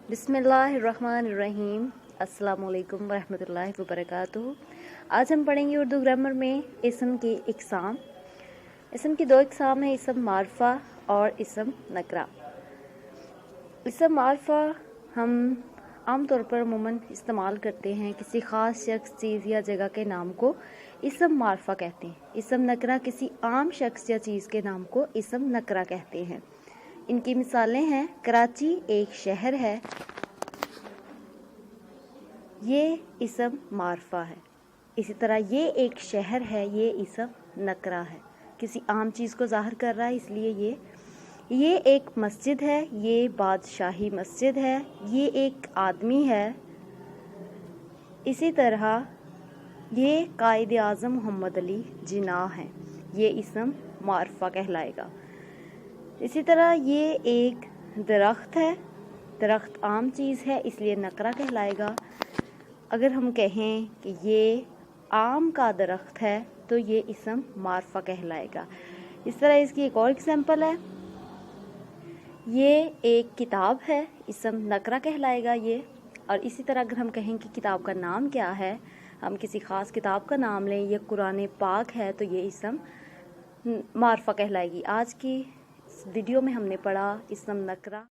बिस्मिल्लाहिर्रहमानिर्रहीम। अस्सलाम वालेकुम वरहमतुल्लाहि वबरकातुहू। आज हम पढ़ेंगे उर्दू ग्रामर में इसम की इकसाम। इसम की दो इकसाम है, इसम मारफा और इसम नकरा। इसम मारफा हम आमतौर पर अमूमन इस्तेमाल करते हैं किसी ख़ास शख्स, चीज़ या जगह के नाम को इसम मारफा कहते हैं। इसम नकरा किसी आम शख्स या चीज़ के नाम को इसम नकरा कहते हैं। इनकी मिसालें हैं, कराची एक शहर है, ये इसम मारफा है। इसी तरह ये एक शहर है, ये इसम नकरा है। किसी आम चीज़ को ज़ाहिर कर रहा है, इसलिए ये एक मस्जिद है, ये बादशाही मस्जिद है, ये एक आदमी है। इसी तरह ये कायद आज़म मोहम्मद अली जिन्ना है, ये इसम मारफा कहलाएगा। इसी तरह ये एक दरख्त है, दरख्त आम चीज़ है, इसलिए नकरा कहलाएगा। अगर हम कहें कि ये आम का दरख्त है तो ये इसम मारफा कहलाएगा। इस तरह इसकी एक और एग्जांपल है, ये एक किताब है, इसम नकरा कहलाएगा ये। और इसी तरह अगर हम कहें कि किताब का नाम क्या है, हम किसी ख़ास किताब का नाम लें, ये कुरान पाक है, तो ये इसम मारफा कहलाएगी। आज की इस वीडियो में हमने पढ़ा इसम नकरा।